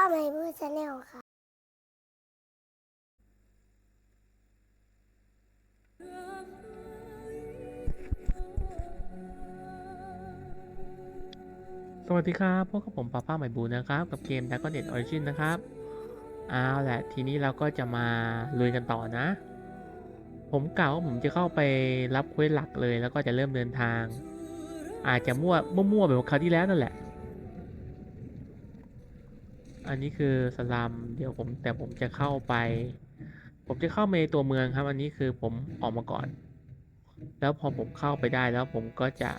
ใหม่บูชาแนลค่ะสวัสดีครับพวกกับผมป้าใหม่บูนะครับกับเกม Dragon Age Origin นะครับเอาแหละทีนี้เราก็จะมาลุยกันต่อนะผมกล่าวว่าผมจะเข้าไปรับเควสหลักเลยแล้วก็จะเริ่มเดินทางอาจจะมั่วแบบคราวที่แล้วนั่นแหละอันนี้คือสลัมเดี๋ยวผมจะเข้าไปผมจะเข้าในตัวเมืองครับอันนี้คือผมออกมาก่อนแล้วพอผมเข้าไปได้แล้วผมก็จะ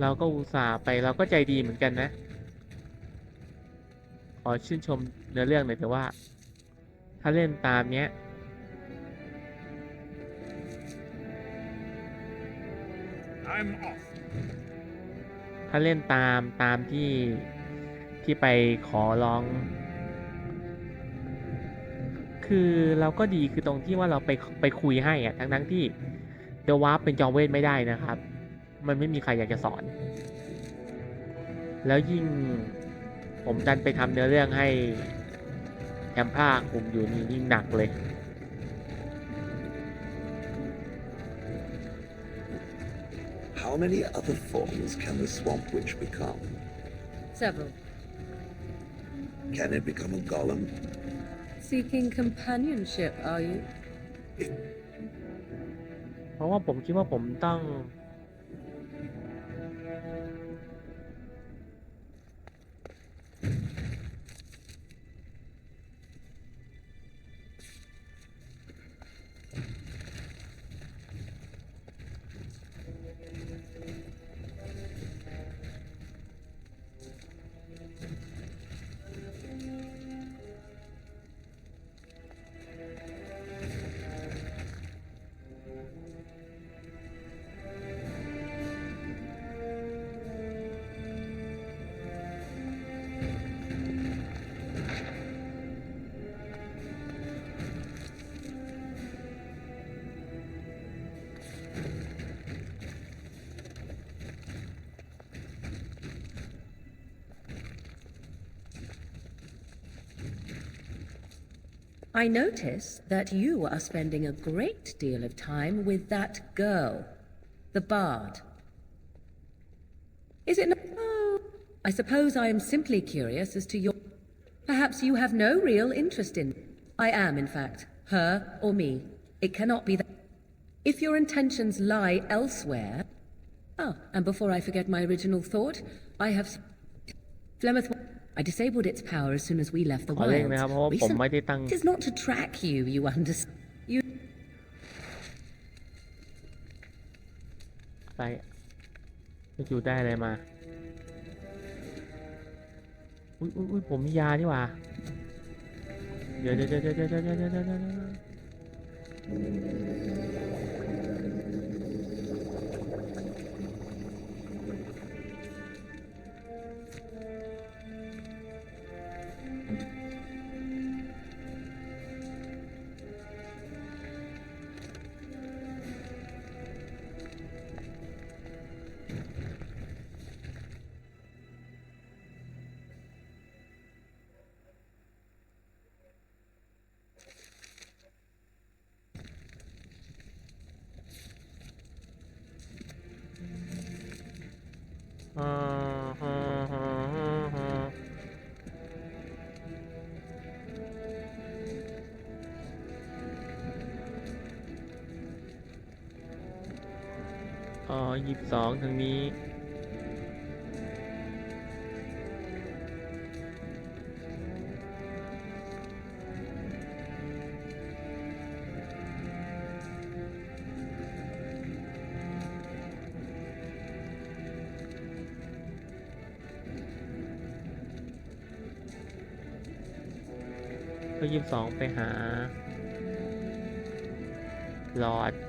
เราก็อุตส่าห์ไปเราก็ใจดีเหมือนกันนะขอชื่นชมเนื้อเรื่องหน่อยแต่ว่าถ้าเล่นตามเนี้ย I'm off. ถ้าเล่นตามที่ไปขอร้อง คือเราก็ดีคือตรงที่ว่าเราไปคุยให้อะทั้งที่เดวาร์ปเป็นจอมเวทไม่ได้นะครับ มันไม่มีใครอยากจะสอน แล้วยิ่งผมดันไปทำเนื้อเรื่องให้แอมพลาคุมอยู่นี่ยิ่งหนักเลย How many other forms can the Swamp Witch become? Several. Can it become a golem? Seeking companionship, are you? เพราะว่าผมคิดว่าผมต้อง I notice that you are spending a great deal of time with that girl, the bard. Is it not? Oh, I suppose I am simply curious as to your... Perhaps you have no real interest in... I am, in fact. Her or me. It cannot be that... If your intentions lie elsewhere... Oh, and before I forget my original thought, I have... Flemeth... I disabled its power as soon as we left the ขอเร่ง wilds. นะครับเพราะว่าผมไม่ได้ตั้ง It is not to track you, you understand. You... ไปอยู่ได้อะไรมาอุ้ยผมมียานี่หว่าเดี๋ยว22ทางนี้ก็22ไปหาหลอด 22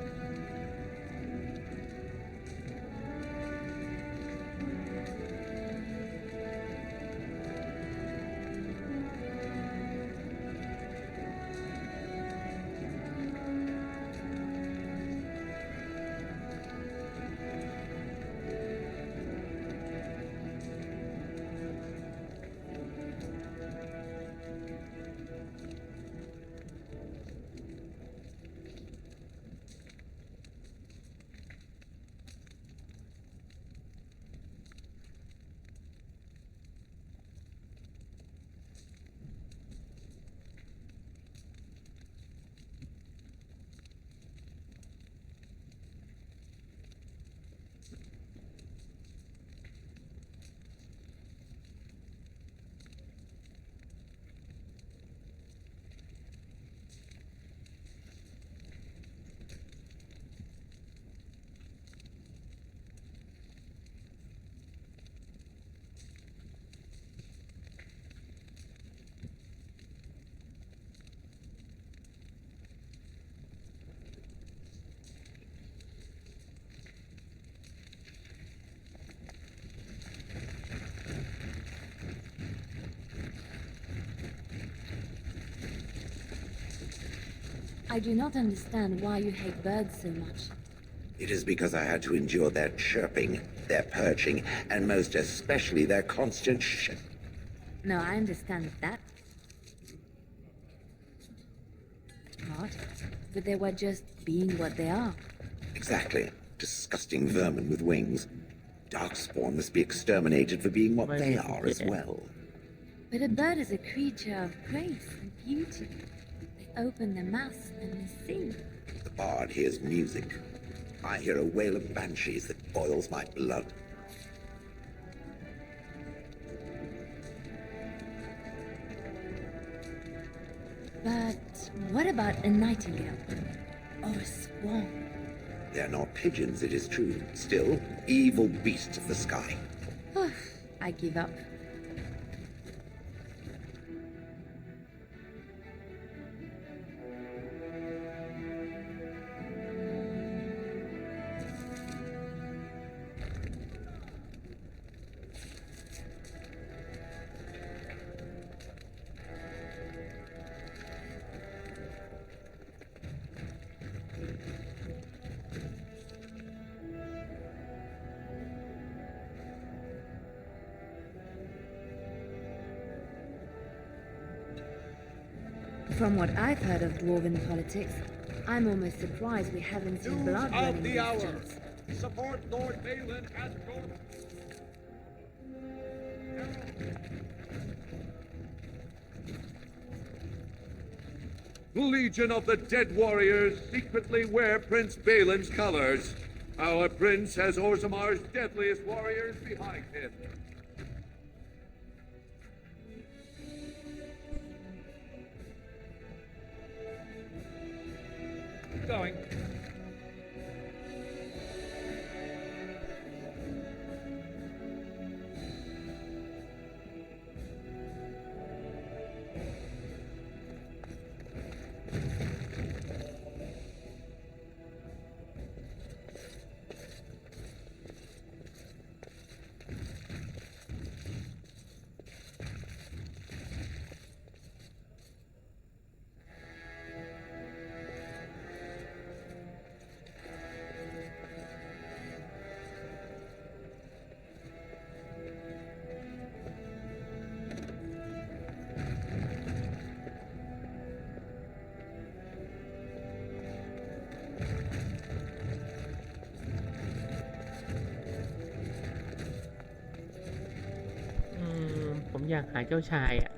I do not understand why you hate birds so much. It is because I had to endure their chirping, their perching, and most especially their constant No, I understand that part, but they were just being what they are. Exactly. Disgusting vermin with wings. Darkspawn must be exterminated for being what they are as well. But a bird is a creature of grace and beauty. They open their mouths and they sing. The bard hears music. I hear a wail of banshees that boils my blood. But what about a nightingale? Or a swan? They are not pigeons, it is true. Still, evil beasts of the sky. I give up. From what I've heard of dwarven politics, I'm almost surprised we haven't seen blood News running of the these hour. streets. Support Lord Balin and Gordon. The Legion of the Dead Warriors secretly wear Prince Balin's colors. Our prince has Orzamar's deadliest warriors behind him. Going.ผมอยากหาเจ้าชายอ่ะ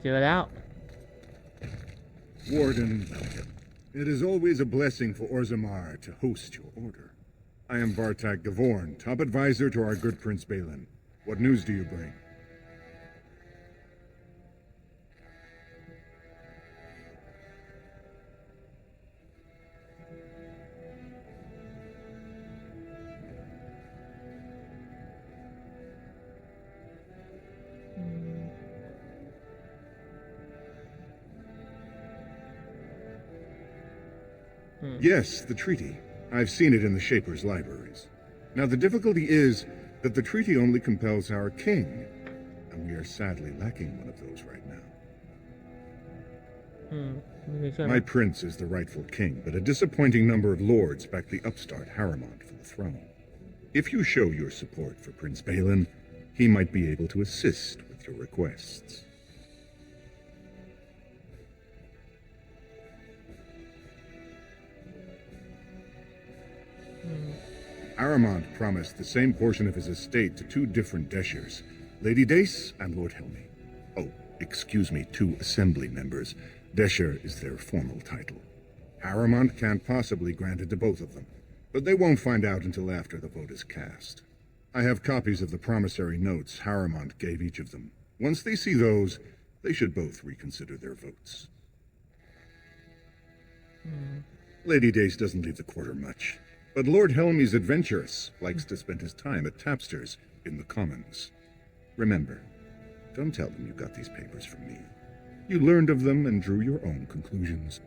เจอแล้ว Warden, welcome. It is always a blessing for Orzamar to host your order. I am Vartak Gavorn, top advisor to our good Prince Balin. What news do you bring? Yes, the treaty. I've seen it in the Shaper's libraries. Now, the difficulty is that the treaty only compels our king, and we are sadly lacking one of those right now. My prince is the rightful king, but a disappointing number of lords back the upstart Harrimont for the throne. If you show your support for Prince Balin, he might be able to assist with your requests. Harrimont promised the same portion of his estate to two different Deshers, Lady Dace and Lord Helmy. Oh, excuse me, two assembly members. Desher is their formal title. Harrimont can't possibly grant it to both of them. But they won't find out until after the vote is cast. I have copies of the promissory notes Harriman gave each of them. Once they see those, they should both reconsider their votes. Lady Dace doesn't leave the quarter much, but Lord Helmy's adventurous, likes to spend his time at Tapster's in the Commons. Remember, don't tell them you got these papers from me. You learned of them and drew your own conclusions.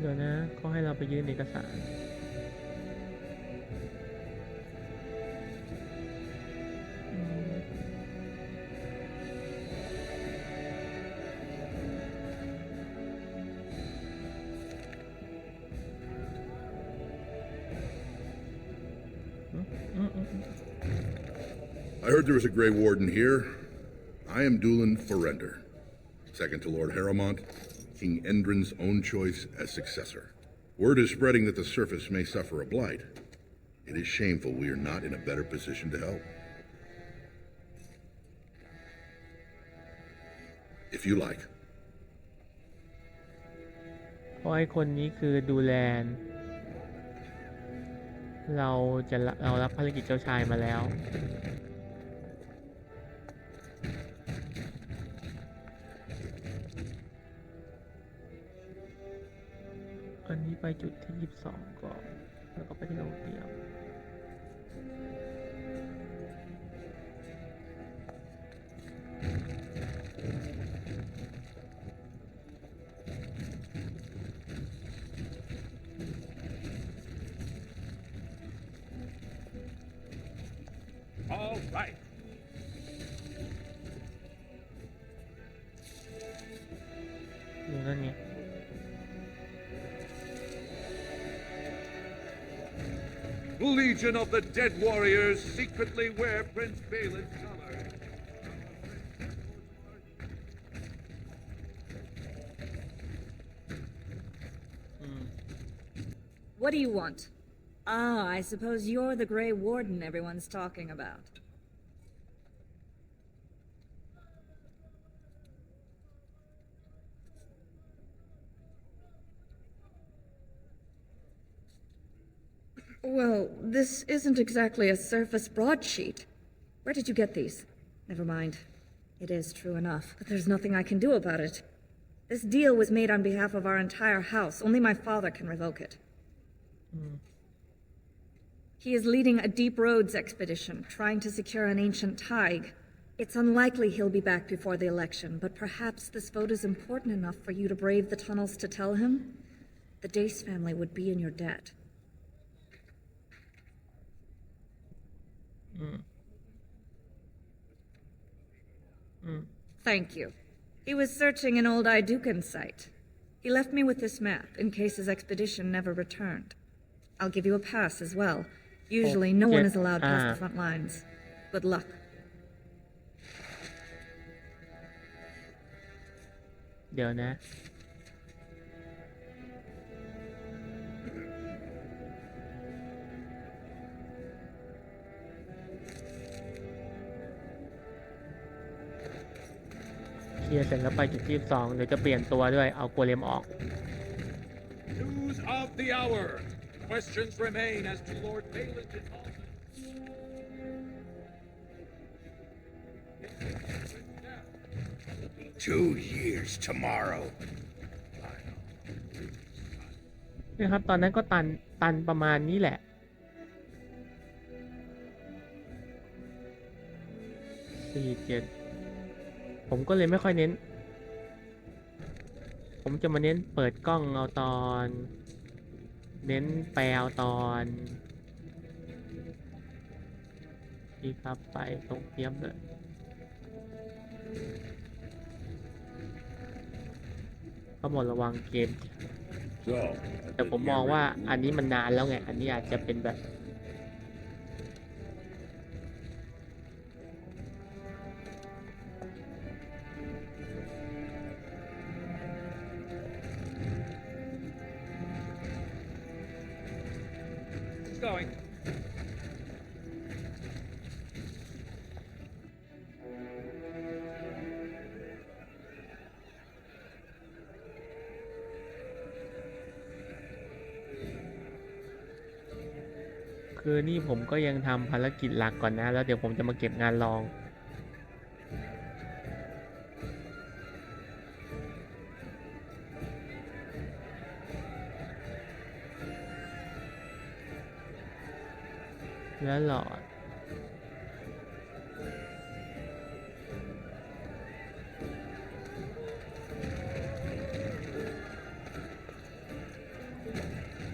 เดี๋ยวนะเขาให้เราไปยื่นเอกสาร I heard there was a Grey Warden here. I am Doolan Forrender, second to Lord Harrowmont, King Endrin's own choice as successor. Word is spreading that the surface may suffer a blight. It is shameful we are not in a better position to help. If you like. เพราะไอ้คนนี้คือดูแลเรารับภารกิจเจ้าชายมาแล้ว อันนี้ไปจุดที่22ก่อนแล้วก็ไปที่โรงเตรียม All right. Legion of the Dead Warriors secretly wear Prince Balin's colors. What do you want? Ah, I suppose you're the Grey Warden everyone's talking about. Well, this isn't exactly a surface broadsheet. Where did you get these? Never mind. It is true enough, but there's nothing I can do about it. This deal was made on behalf of our entire house. Only my father can revoke it. He is leading a deep roads expedition, trying to secure an ancient thaig. It's unlikely he'll be back before the election, but perhaps this vote is important enough for you to brave the tunnels to tell him? The Dace family would be in your debt. Thank you. He was searching an old Idukan site. He left me with this map in case his expedition never returned. I'll give you a pass as well. Usually no one is allowed past the front lines. Good luck. เดี๋ยวนะ เคลียร์เสร็จแล้วไปจุดที่2เดี๋ยวจะเปลี่ยนตัวด้วยเอาโกเลมออก News of the hour. Questions remain as to Lord Balin's involvement. 2 years tomorrow. นี่ครับตอนนั้นก็ตันประมาณนี้แหละ47ผมก็เลยไม่ค่อยเน้นผมจะมาเน้นเปิดกล้องเอาตอนเน้นแปลเอาตอนนี่ครับไปตรงเทียมเลยก็หมดระวังเกมแต่ผมมองว่าอันนี้มันนานแล้วไงอันนี้อาจจะเป็นแบบGoing. คือนี่ผมก็ยังทำภารกิจหลักก่อนนะแล้วเดี๋ยวผมจะมาเก็บงานรองและหลอด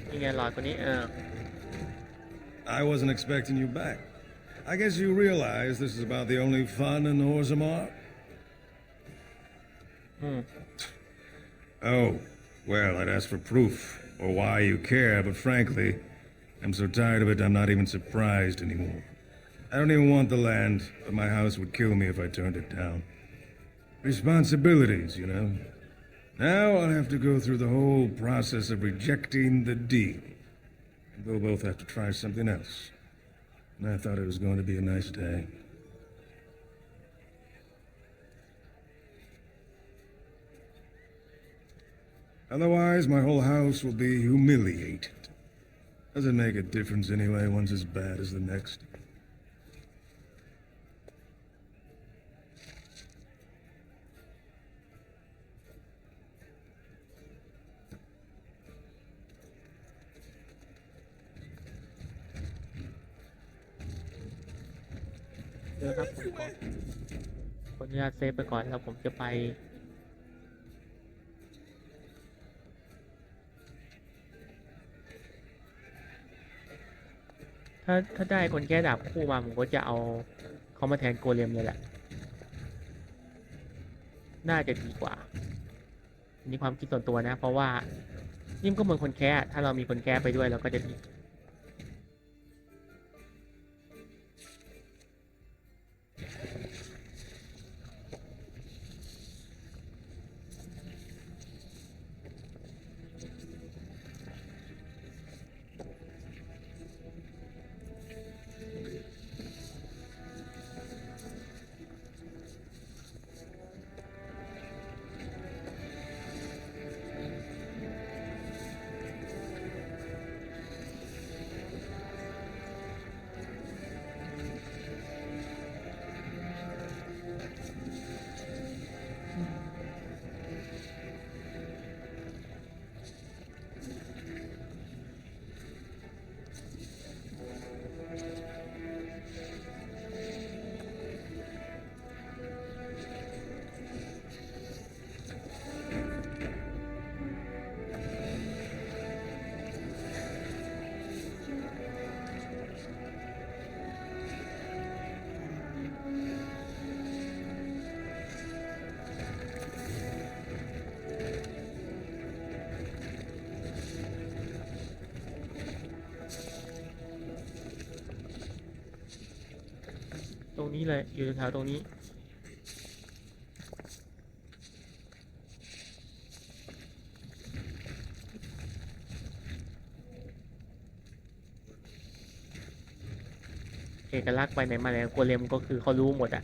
นี่ไงหลอดตัวนี้I wasn't expecting you back. I guess you realize this is about the only fun in Orzammar? Oh, well, I'd ask for proof, or why you care, but frankly, I'm so tired of it I'm not even surprised anymore. I don't even want the land, but my house would kill me if I turned it down. Responsibilities, you know. Now I'll have to go through the whole process of rejecting the deal. We'll both have to try something else. And I thought it was going to be a nice day. Otherwise, my whole house will be humiliated. Doesn't make a difference anyway, one's as bad as the next. Đượcครับผมขออนุญาตเซฟไปก่อนแล้วผมจะไปถ้าได้คนแก้ดาบคู่มาผมก็จะเอาเขามาแทนโกเลมเลยแหละน่าจะดีกว่านี่ความคิดส่วนตัวนะเพราะว่ายิ่งก็เหมือนคนแก้ถ้าเรามีคนแก้ไปด้วยเราก็จะดี นี้เลยอยู่แถวตรงนี้เอกลักษณ์ไปไหนมาไหนโกเลมก็คือเขารู้หมดอะ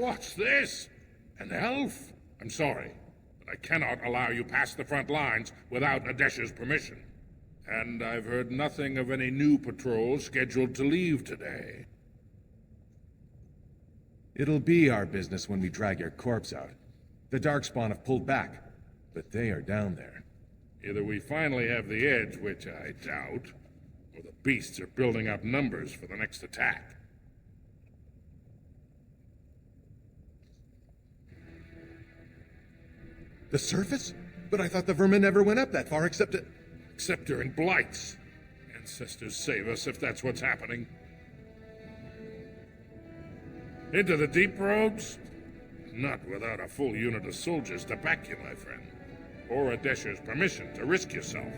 What's this? An elf? I'm sorry, but I cannot allow you past the front lines without Adesh's permission. And I've heard nothing of any new patrols scheduled to leave today. It'll be our business when we drag your corpse out. The Darkspawn have pulled back, but they are down there. Either we finally have the edge, which I doubt, or the beasts are building up numbers for the next attack. The surface? But I thought the vermin never went up that far except during blights. Ancestors save us if that's what's happening. Into the deep roads? Not without a full unit of soldiers to back you, my friend. Or Adesh's permission to risk yourself.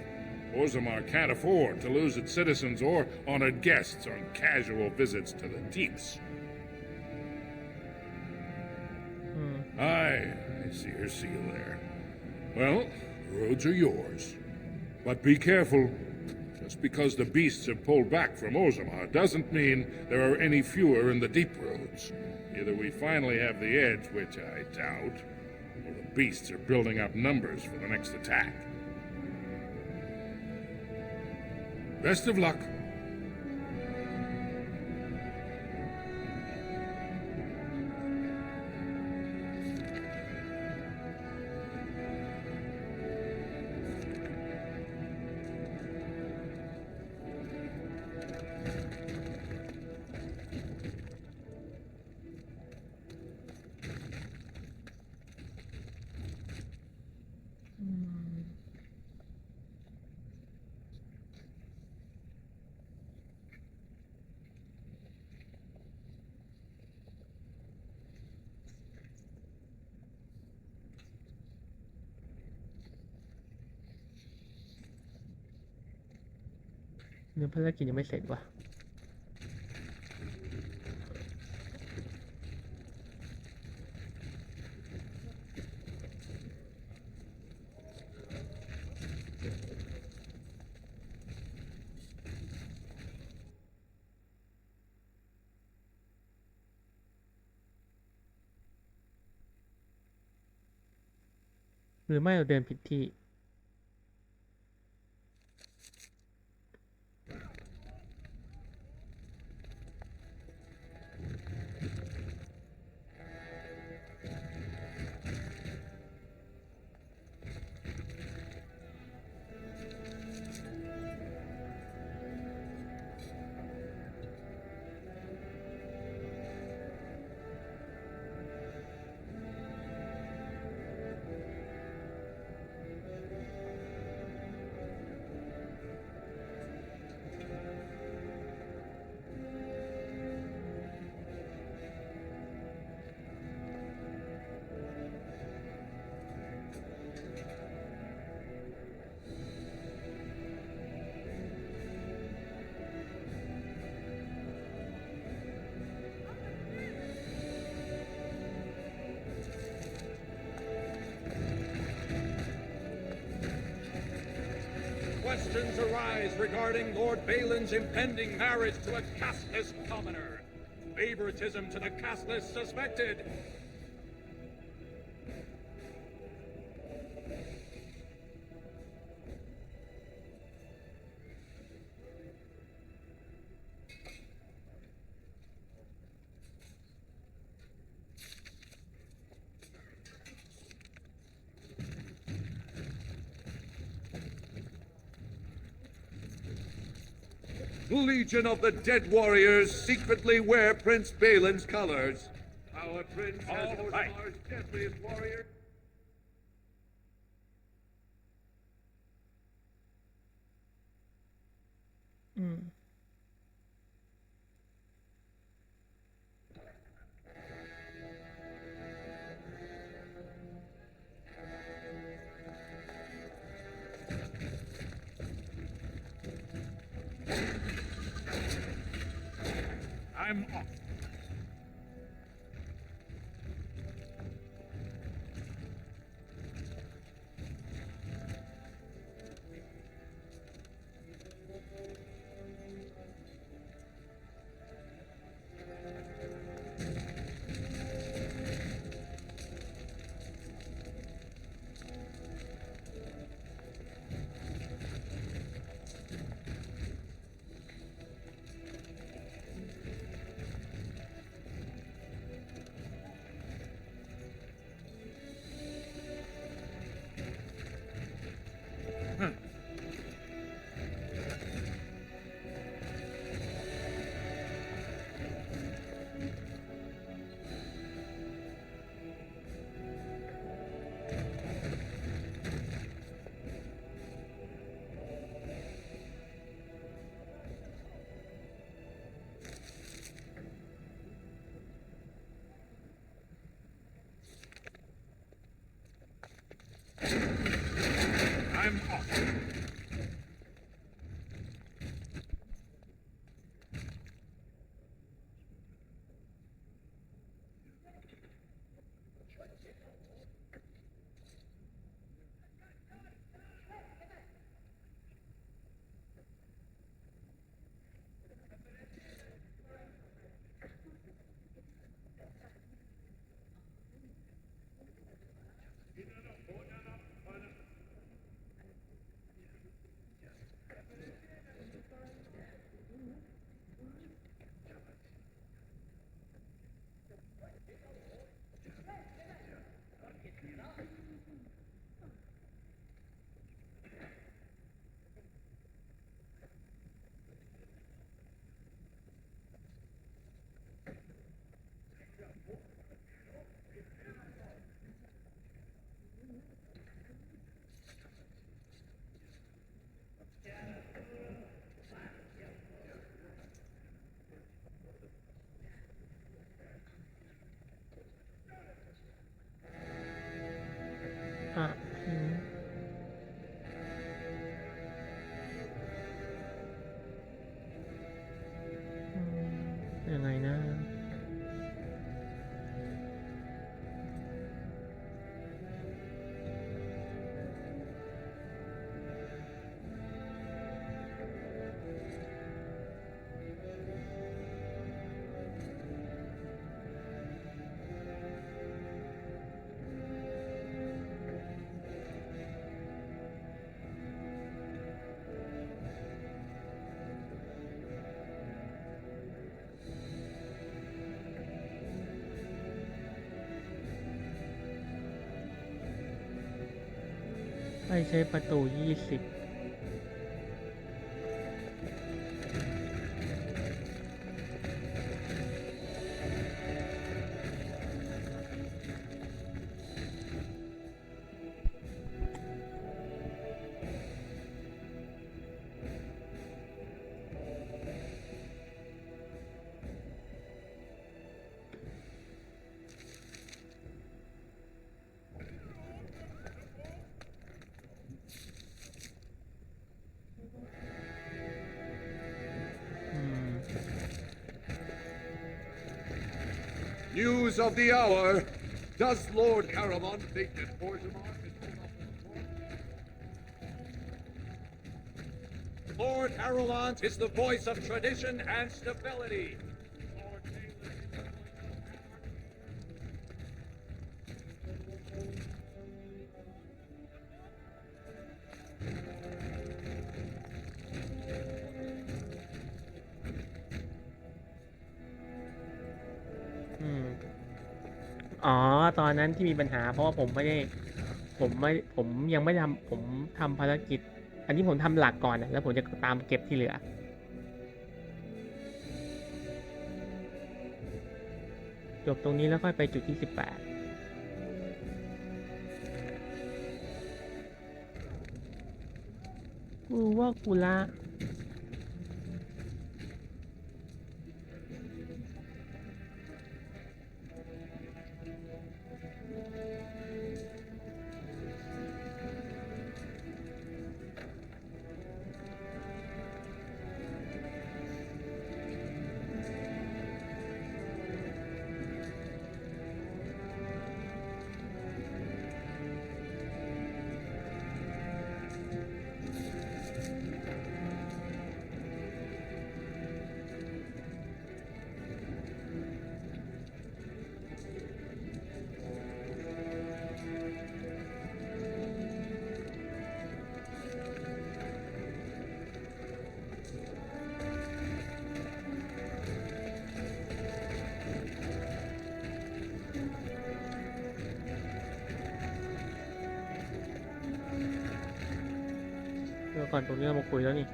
Orzammar can't afford to lose its citizens or honored guests on casual visits to the deeps. I see your seal there. Well, the roads are yours. But be careful. Just because the beasts have pulled back from Orzammar doesn't mean there are any fewer in the deep roads. Either we finally have the edge, which I doubt, or the beasts are building up numbers for the next attack. Best of luck.เนื้อภารกิจยังไม่เสร็จว่ะหรือไม่เราเดินผิดที่Questions arise regarding Lord Balin's impending marriage to a casteless commoner. Favoritism to the casteless suspected. The Legion of the Dead Warriors secretly wear Prince Balin's colors. Our prince has Orzamar's deadliest warrior. อืม I'm off. I'm off.ยังไงนะ ให้ใช้ประตู 20News of the hour. Does Lord Caramon think that Orzammar is pulled off the throne? Lord Caramon is the voice of tradition and stability. Lord Balin is the voice of อ๋อ ตอนนั้นที่มีปัญหาเพราะว่าผมยังไม่ผมทำภารกิจ อันนี้ผมทำหลักก่อนนะแล้วผมจะตามเก็บที่เหลือ จบตรงนี้แล้วค่อยไปจุดที่18กูว่ากูละเมื่อก่อนตรงนี้เรามาคุยแล้วนี่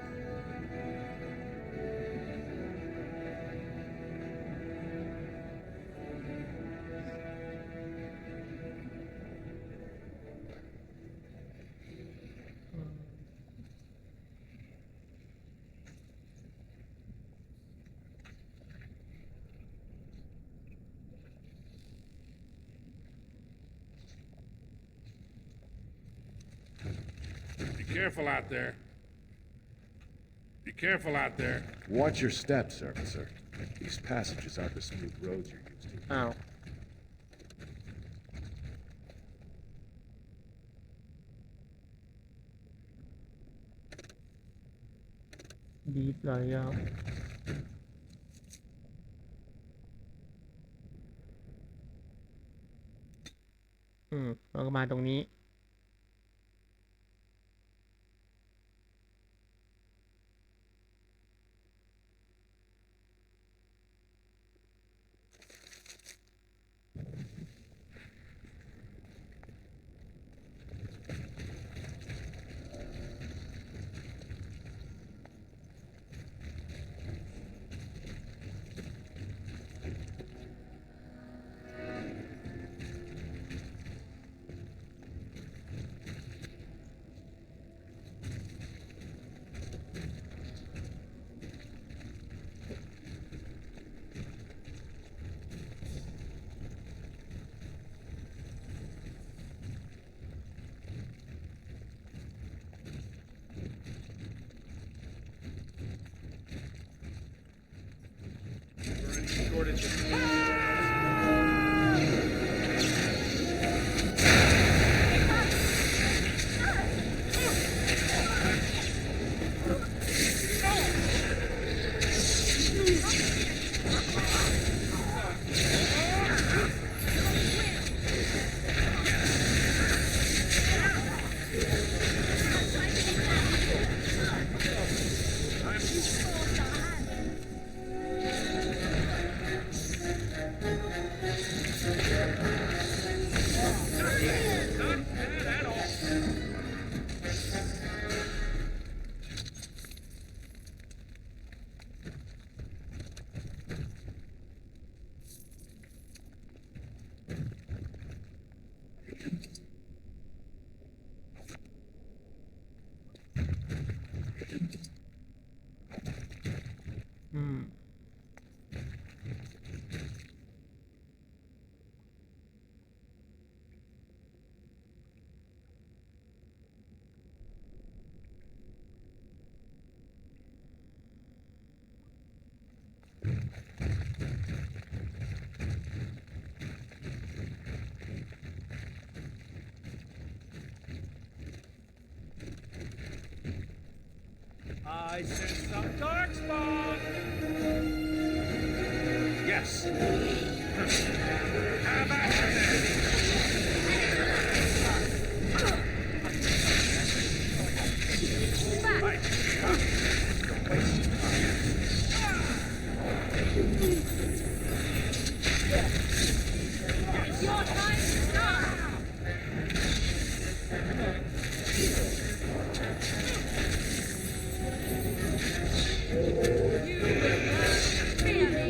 Be careful out there. Be careful out there. Watch your steps, officer. These passages aren't the smooth roads you're used to. อ้าวดีฟเลยอ่ะเราก็มาตรงนี้I sense some dark spot. Yes. How about It's your time to start! You will not fear me!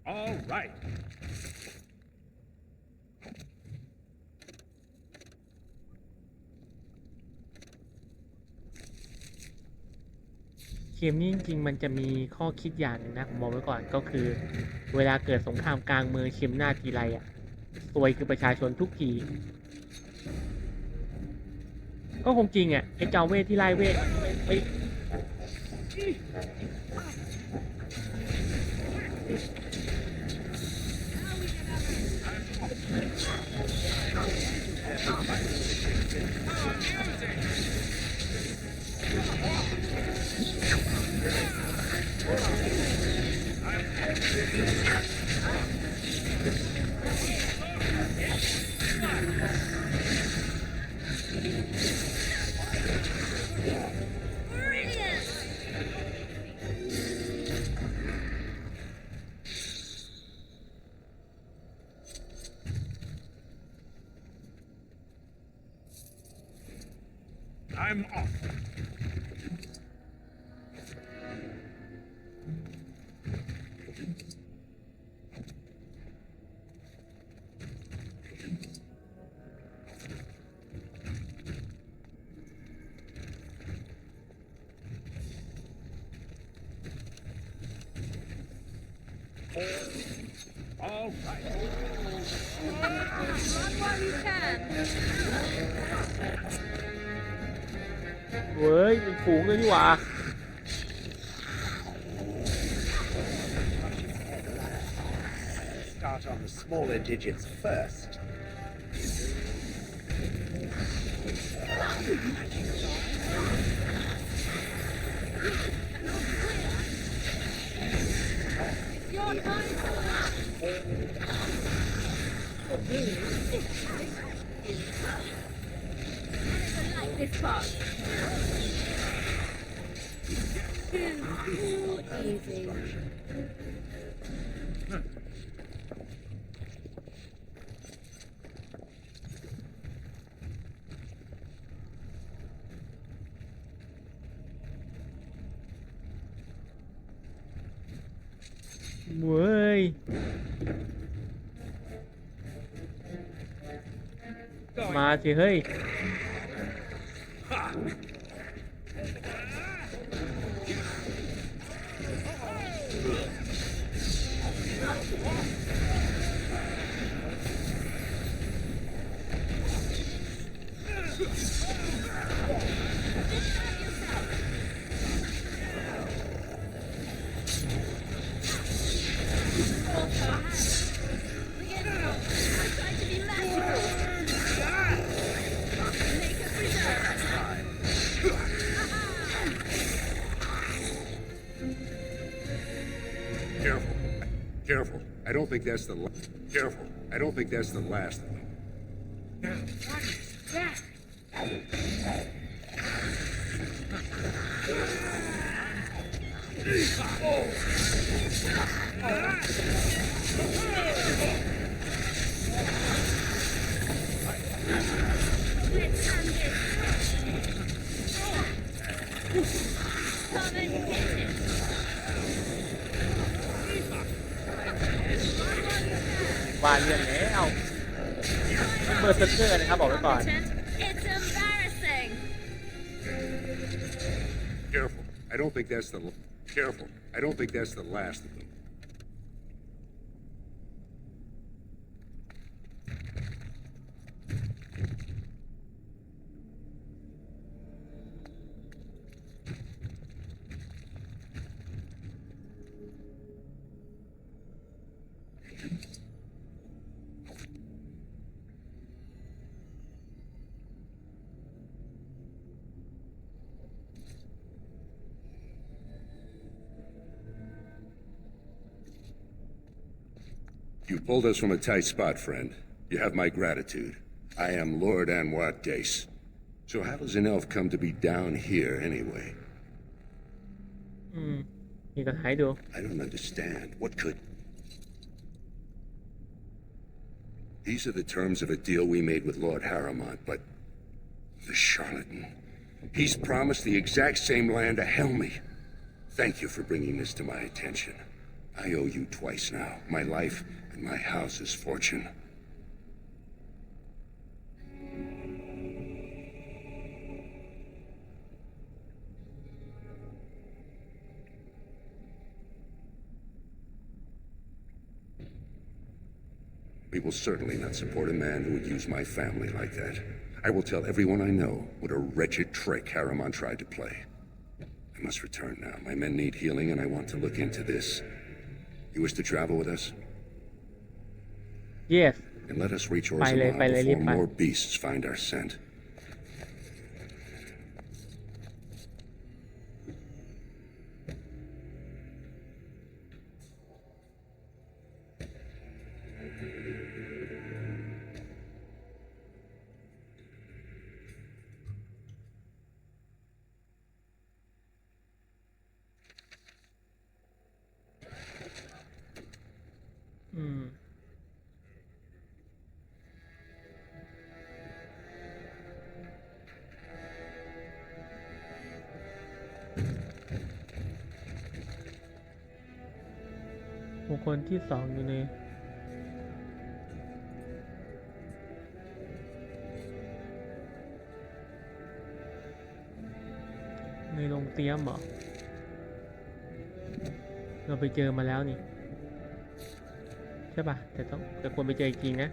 All right. เกมนี้จริงๆมันจะมีข้อคิดอย่างหนึงนะผมบอกไว้ก่อนก็คือ เวลาเกิดสงครามกลางเมืองเข็มหน้าทีไรอ่ะซวยคือประชาชนทุกทีก็คงจริงอ่ะไอ้เจ้าเวทที่ไล่เวทไม่ I'm off. All right. Run while you can. เว้ยเป็นฝูงเลยนี่หว่า Start on the smaller digits first. Your time. Like this part. Easy. เว้ยมาสิเฮ้ย Careful. Careful. I don't think that's the careful. I don't think that's the last of them. What is that? Let's hand it. Come and get it. บ้านเรื่องแล้วเบอร์เซอร์เกอร์นะครับบอกไว้ก่อน It's embarrassing. Careful. I don't think that's the careful. I don't think that's the last of them. You pulled us from a tight spot, friend. You have my gratitude. I am Lord Anwar Dace. So how does an elf come to be down here anyway? นี่ก็ให้ดู I don't understand. What could... These are the terms of a deal we made with Lord Harrowmont, but the charlatan, he's promised the exact same land to Helmy. Thank you for bringing this to my attention. I owe you twice now, my life and my house's fortune. We will certainly not support a man who would use my family like that. I will tell everyone I know what a wretched trick Harrowmont tried to play. I must return now. My men need healing, and I want to look into this. You wish to travel with us? Yes. And let us reach Orzammar before more beasts find our scent. Hmm. บุคคลที่สองอยู่ในโรงเตรียมเหรอเราไปเจอมาแล้วนี่ใช่ป่ะแต่ควรไปเจอจริงนะ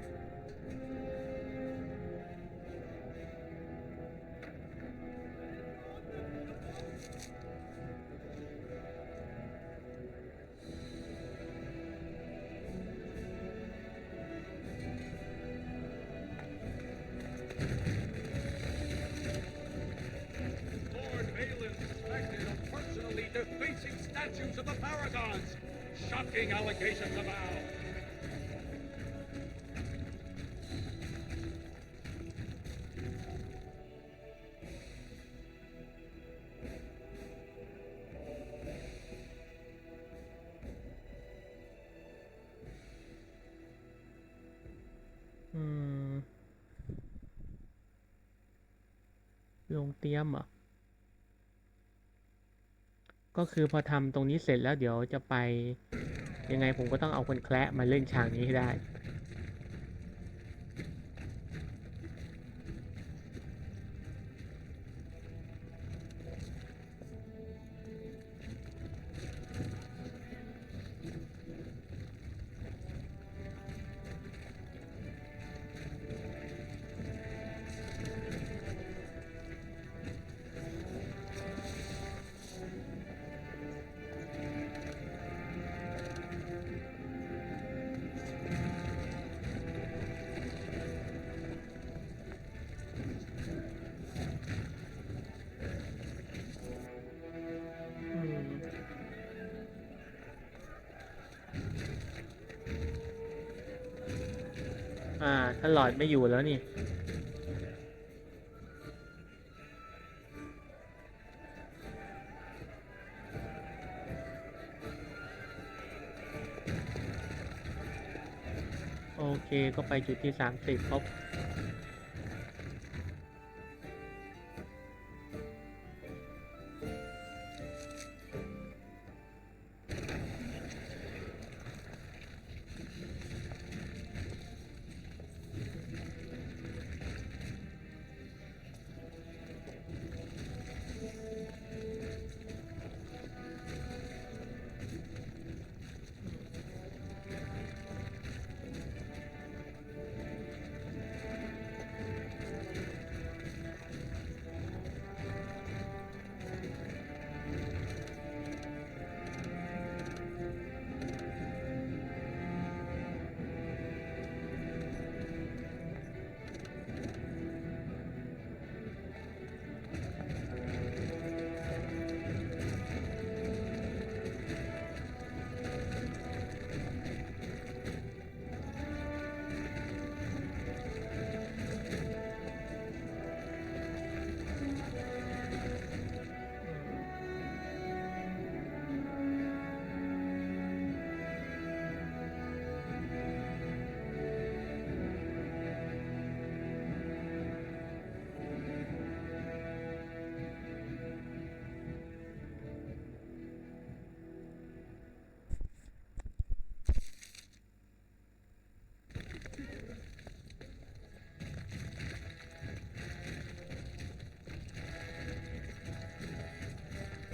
Statues of the paragons! Shocking allegations abound! Hmm. ลงเตรียมเหรอก็คือพอทำตรงนี้เสร็จแล้วเดี๋ยวจะไปยังไงผมก็ต้องเอาคนแคระมาเล่นฉากนี้ให้ได้ถ้าหลอดไม่อยู่แล้วนี่โอเคก็ไปจุดที่30ครบ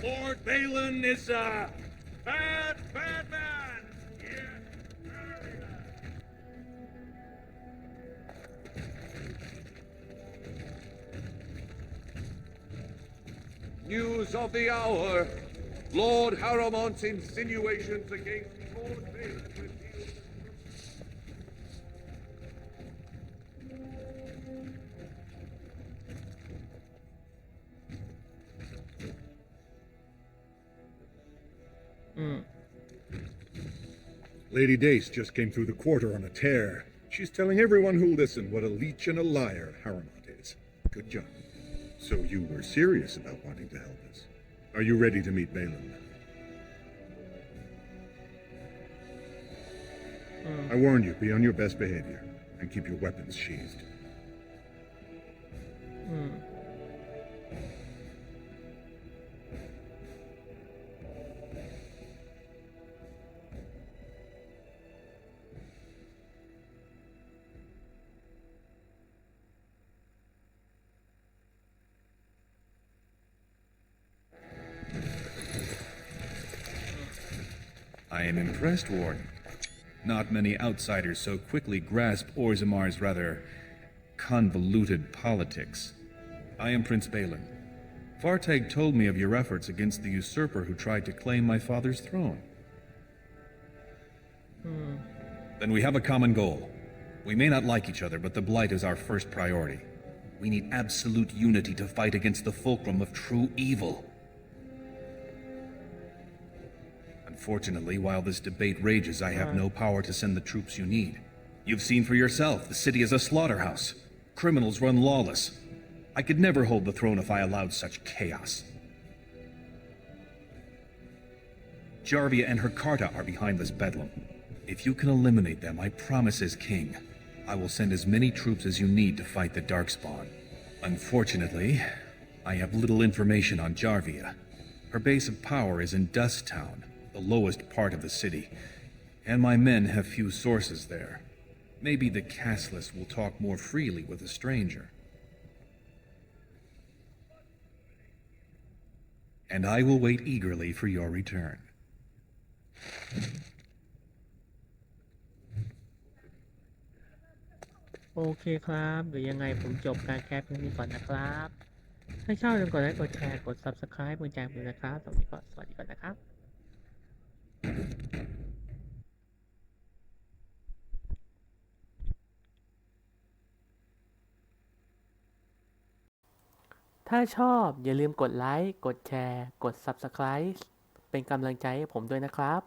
Lord Balin is a bad, bad man. News of the hour. Lord Harrowmont's insinuations against Lord Balin revealed. Lady Dace just came through the quarter on a tear. She's telling everyone who'll listen what a leech and a liar Harrowmont is. Good job. So you were serious about wanting to help us. Are you ready to meet Balin? I warned you, be on your best behavior, and keep your weapons sheathed. I am impressed, Warden. Not many outsiders so quickly grasp Orzamar's rather convoluted politics. I am Prince Balin. Fartag told me of your efforts against the usurper who tried to claim my father's throne. Then we have a common goal. We may not like each other, but the Blight is our first priority. We need absolute unity to fight against the fulcrum of true evil. Unfortunately, while this debate rages, I have no power to send the troops you need. You've seen for yourself, the city is a slaughterhouse. Criminals run lawless. I could never hold the throne if I allowed such chaos. Jarvia and her Carta are behind this bedlam. If you can eliminate them, I promise as king, I will send as many troops as you need to fight the Darkspawn. Unfortunately, I have little information on Jarvia. Her base of power is in Dust Town, the lowest part of the city, and my men have few sources there. Maybe the castless will talk more freely with a stranger. And I will wait eagerly for your return. โอเคครับเดี๋ยวยังไงผมจบการแคปเพียงนี้ก่อนนะครับ ถ้าชอบอย่าลืมกดไลค์กดแชร์กด Subscribe เพื่อแจ้งเตือนนะครับสวัสดีก่อนนะครับถ้าชอบอย่าลืมกดไลค์กดแชร์กด Subscribe เป็นกำลังใจให้ผมด้วยนะครับ